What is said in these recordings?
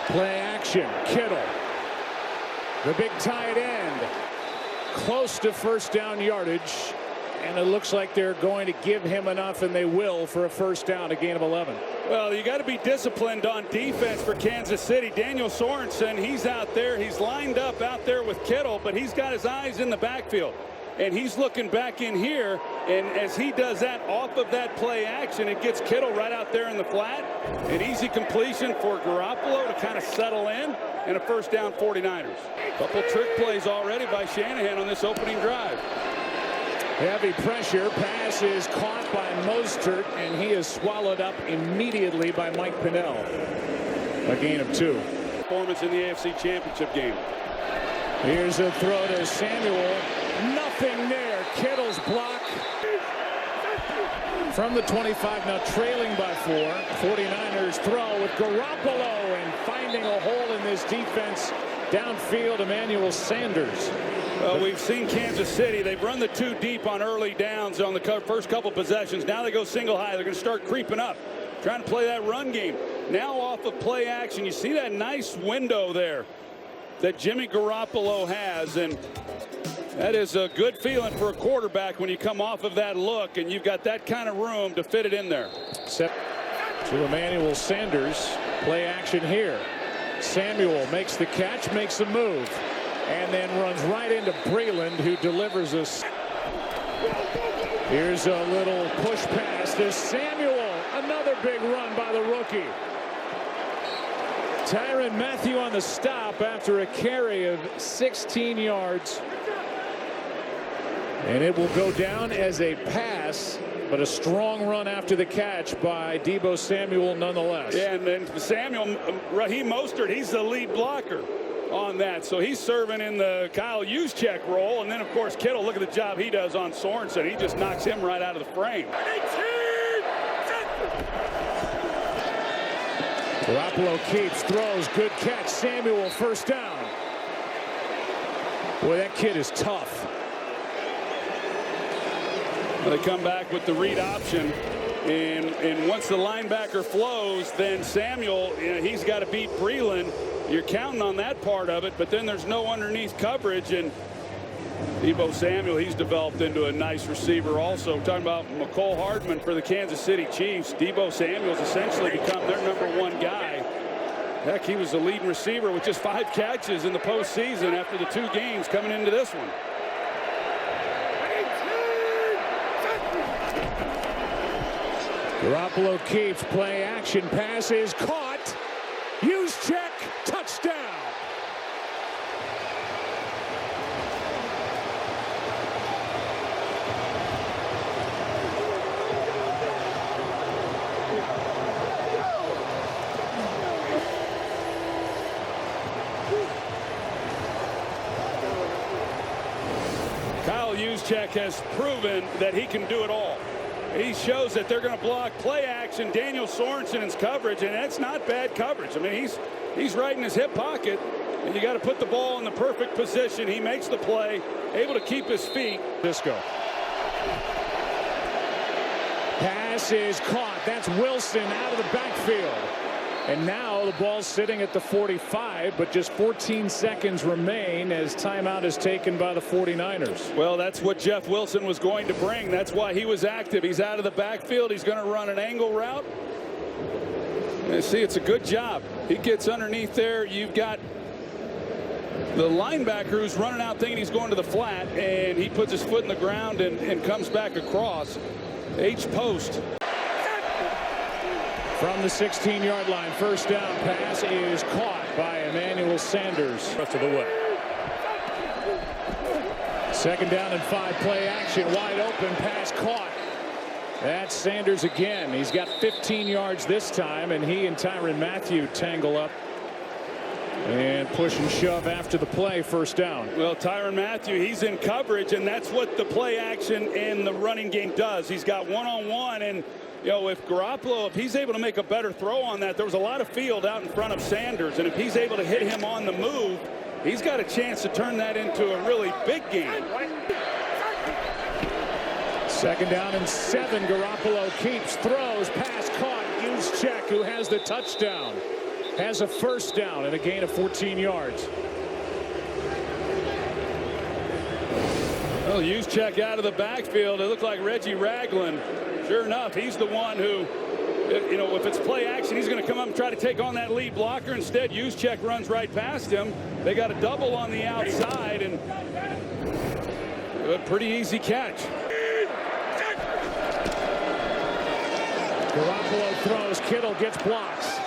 Play action. Kittle. The big tight end. Close to first down yardage. And it looks like they're going to give him enough, and they will, for a first down, a gain of 11. Well, you got to be disciplined on defense for Kansas City. Daniel Sorensen, he's out there. He's lined up out there with Kittle, but he's got his eyes in the backfield. And he's looking back in here, and as he does that off of that play action, it gets Kittle right out there in the flat. An easy completion for Garoppolo to kind of settle in, and a first down 49ers. Couple trick plays already by Shanahan on this opening drive. Heavy pressure. Pass is caught by Mostert, and he is swallowed up immediately by Mike Pinnell. A gain of 2. Performance in the AFC Championship game. Here's a throw to Samuel. Nothing there. Kittle's block from the 25, now trailing by 4. 49ers throw with Garoppolo, and finding a hole in this defense downfield, Emmanuel Sanders. Well, we've seen Kansas City. They've run the 2 deep on early downs on the first couple possessions. Now they go single high. They're going to start creeping up, trying to play that run game. Now off of play action, you see that nice window there that Jimmy Garoppolo has, and that is a good feeling for a quarterback when you come off of that look and you've got that kind of room to fit it in there. Set to Emmanuel Sanders. Play action here. Samuel makes the catch, makes a move, and then runs right into Breland, who delivers us. Here's a little push pass to Samuel. Another big run by the rookie. Tyrann Mathieu on the stop after a carry of 16 yards. And it will go down as a pass, but a strong run after the catch by Deebo Samuel nonetheless. Yeah, and then Samuel, Raheem Mostert, he's the lead blocker on that. So he's serving in the Kyle Juszczyk role. And then, of course, Kittle, look at the job he does on Sorensen. He just knocks him right out of the frame. Garoppolo keeps, throws, good catch. Samuel, first down. Boy, that kid is tough. They come back with the read option, and once the linebacker flows, then Samuel, he's got to beat Breland. You're counting on that part of it, but then there's no underneath coverage, and Deebo Samuel, he's developed into a nice receiver also. Talking about McCole Hardman for the Kansas City Chiefs. Deebo Samuel's essentially become their #1 guy. Heck, he was the leading receiver with just 5 catches in the postseason after the 2 games coming into this one. Garoppolo keeps, play action, pass is caught. Juszczyk, touchdown. Kyle Juszczyk has proven that he can do it all. He shows that they're going to block play action. Daniel Sorensen's coverage, and that's not bad coverage. I mean, he's right in his hip pocket, and you got to put the ball in the perfect position. He makes the play, able to keep his feet. Disco. Pass is caught. That's Wilson out of the backfield. And now the ball's sitting at the 45, but just 14 seconds remain as timeout is taken by the 49ers. Well, that's what Jeff Wilson was going to bring. That's why he was active. He's out of the backfield. He's going to run an angle route. And see, it's a good job. He gets underneath there. You've got the linebacker who's running out thinking he's going to the flat, and he puts his foot in the ground and comes back across. H-post. From the 16-yard line, first down pass is caught by Emmanuel Sanders. Rest of the way. Second down and 5, play action, wide open, pass caught. That's Sanders again. He's got 15 yards this time, and he and Tyrann Mathieu tangle up. And push and shove after the play, first down. Well, Tyrann Mathieu, he's in coverage, and that's what the play action and the running game does. He's got one-on-one, and you know, if Garoppolo, if he's able to make a better throw on that, there was a lot of field out in front of Sanders, and if he's able to hit him on the move, he's got a chance to turn that into a really big game. Second down and 7. Garoppolo keeps, throws, pass caught. Juszczyk, who has the touchdown. has a first down and a gain of 14 yards. Well, Juszczyk out of the backfield. It looked like Reggie Ragland. Sure enough, he's the one who, you know, if it's play action, he's going to come up and try to take on that lead blocker. Instead, Juszczyk runs right past him. They got a double on the outside, and a pretty easy catch. Garoppolo throws. Kittle gets blocks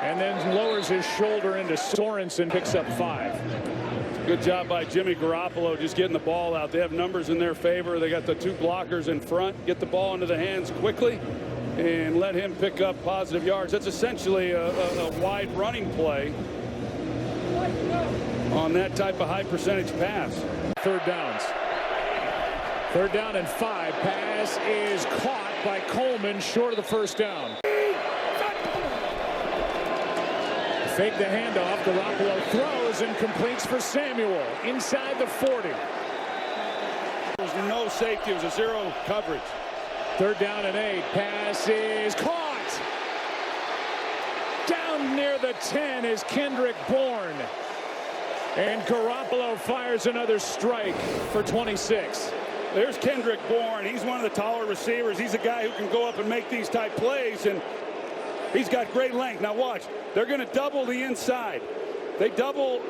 and then lowers his shoulder into Sorensen, picks up 5. Good job by Jimmy Garoppolo just getting the ball out. They have numbers in their favor. They got the 2 blockers in front. Get the ball into the hands quickly and let him pick up positive yards. That's essentially a wide running play on that type of high percentage pass. Third downs. Third down and 5. Pass is caught by Coleman, short of the first down. Fake the handoff. Garoppolo throws and completes for Samuel inside the 40. There was no safety. It was a 0 coverage. Third down and 8. Pass is caught. Down near the 10 is Kendrick Bourne. And Garoppolo fires another strike for 26. There's Kendrick Bourne. He's one of the taller receivers. He's a guy who can go up and make these type plays, and he's got great length. Now watch. They're going to double the inside. They double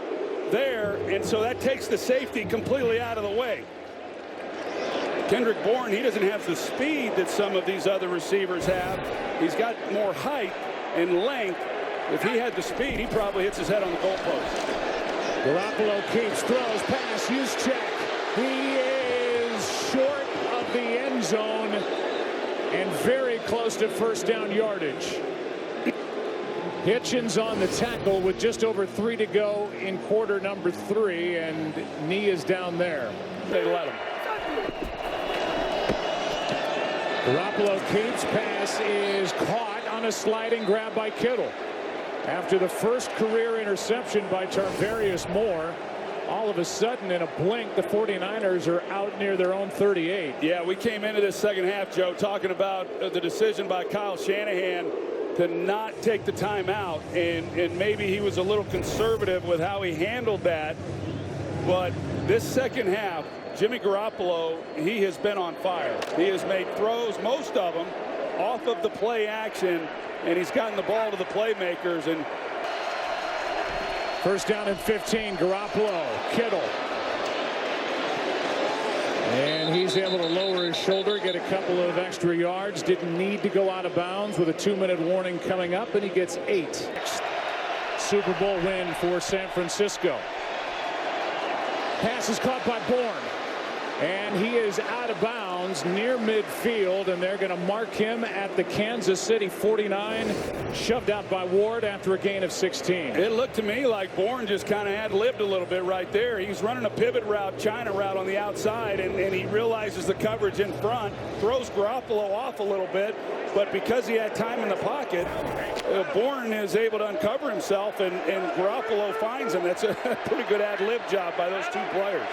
there, and so that takes the safety completely out of the way. Kendrick Bourne, he doesn't have the speed that some of these other receivers have. He's got more height and length. If he had the speed, he probably hits his head on the goalpost. Garoppolo keeps, throws, pass, Juszczyk. He is short of the end zone and very close to first down yardage. Hitchens on the tackle with just over 3 to go in quarter number 3, and knee is down there. They let him. Garoppolo keeps, pass is caught on a sliding grab by Kittle. After the first career interception by Tarvarius Moore, all of a sudden in a blink the 49ers are out near their own 38. Yeah, we came into this second half, Joe, talking about the decision by Kyle Shanahan to not take the timeout, and maybe he was a little conservative with how he handled that. But this second half, Jimmy Garoppolo, he has been on fire. He has made throws, most of them, off of the play action, and he's gotten the ball to the playmakers. And first down and 15, Garoppolo, Kittle. And he's able to lower his shoulder, get a couple of extra yards. Didn't need to go out of bounds with a 2-minute warning coming up, and he gets 8. Super Bowl win for San Francisco. Pass is caught by Bourne. And he is out of bounds near midfield, and they're going to mark him at the Kansas City 49. Shoved out by Ward after a gain of 16. It looked to me like Bourne just kind of ad-libbed a little bit right there. He's running a pivot route, China route on the outside, and he realizes the coverage in front, throws Garoppolo off a little bit, but because he had time in the pocket, Bourne is able to uncover himself, and Garoppolo finds him. That's a pretty good ad-lib job by those two players.